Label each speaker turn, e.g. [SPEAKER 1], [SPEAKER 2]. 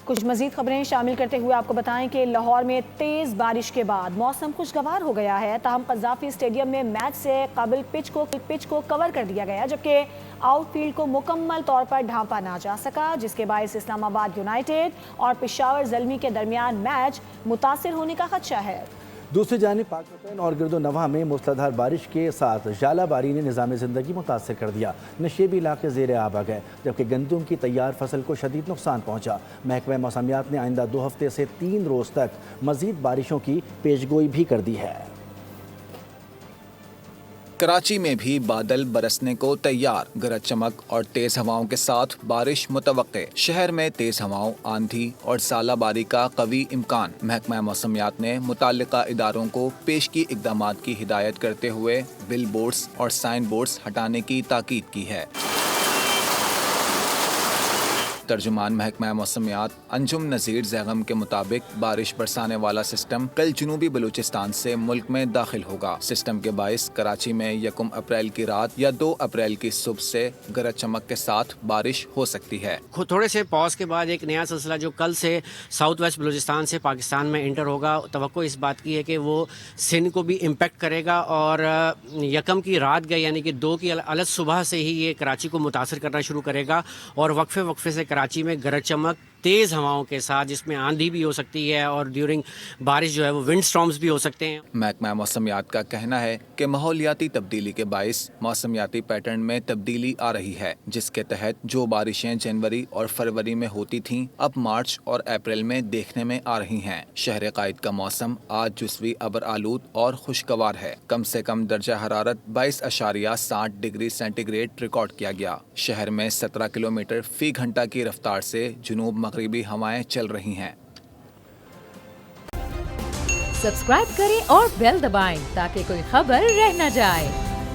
[SPEAKER 1] کچھ مزید خبریں شامل کرتے ہوئے آپ کو بتائیں کہ لاہور میں تیز بارش کے بعد موسم خوشگوار ہو گیا ہے، تاہم قذافی اسٹیڈیم میں میچ سے قبل پچ کو کور کر دیا گیا، جبکہ آؤٹ فیلڈ کو مکمل طور پر ڈھانپا نہ جا سکا، جس کے باعث اسلام آباد یونائیٹڈ اور پشاور زلمی کے درمیان میچ متاثر ہونے کا خدشہ ہے۔
[SPEAKER 2] دوسری جانب پاکستان اور گرد و نواح میں موسلادھار بارش کے ساتھ ژالہ باری نے نظام زندگی متاثر کر دیا۔ نشیبی علاقے زیر آب آ گئے، جبکہ گندم کی تیار فصل کو شدید نقصان پہنچا۔ محکمہ موسمیات نے آئندہ 2 ہفتے سے 3 روز تک مزید بارشوں کی پیشگوئی بھی کر دی ہے۔
[SPEAKER 3] کراچی میں بھی بادل برسنے کو تیار، گرج چمک اور تیز ہواؤں کے ساتھ بارش متوقع۔ شہر میں تیز ہواؤں، آندھی اور ژالہ باری کا قوی امکان۔ محکمہ موسمیات نے متعلقہ اداروں کو پیشگی اقدامات کی ہدایت کرتے ہوئے بل بورڈز اور سائن بورڈز ہٹانے کی تاکید کی ہے۔ ترجمان محکمہ موسمیات انجم نذیر زیغم کے مطابق بارش برسانے والا سسٹم کل جنوبی بلوچستان سے ملک میں داخل ہوگا۔ سسٹم کے باعث کراچی میں 1 اپریل کی رات یا 2 اپریل کی صبح سے گرج چمک کے ساتھ بارش ہو سکتی ہے۔
[SPEAKER 4] تھوڑے سے پاز کے بعد ایک نیا سلسلہ جو کل سے ساؤتھ ویسٹ بلوچستان سے پاکستان میں انٹر ہوگا، توقع اس بات کی ہے کہ وہ سندھ کو بھی امپیکٹ کرے گا، اور 1 کی رات گئے یعنی کہ 2 کی الگ صبح سے ہی یہ کراچی کو متاثر کرنا شروع کرے گا، اور وقفے سے کراچی میں گرج چمک تیز ہواؤں کے ساتھ، جس میں آندھی بھی ہو سکتی ہے اور ڈیورنگ بارش جو ہے وہ ونڈ سٹارمز بھی ہو سکتے ہیں۔
[SPEAKER 3] محکمہ موسمیات کا کہنا ہے کہ ماحولیاتی تبدیلی کے باعث موسمیاتی پیٹرن میں تبدیلی آ رہی ہے، جس کے تحت جو بارشیں جنوری اور فروری میں ہوتی تھیں اب مارچ اور اپریل میں دیکھنے میں آ رہی ہیں۔ شہر قائد کا موسم آج جزوی ابر آلود اور خوشگوار ہے۔ کم سے کم درجہ حرارت 22.7 ڈگری سینٹی گریڈ ریکارڈ کیا گیا۔ شہر میں 17 کلومیٹر فی گھنٹہ کی رفتار سے جنوب مغربی ہوائیں چل رہی ہیں۔
[SPEAKER 5] سبسکرائب کریں اور بیل دبائیں تاکہ کوئی خبر رہ نہ جائے۔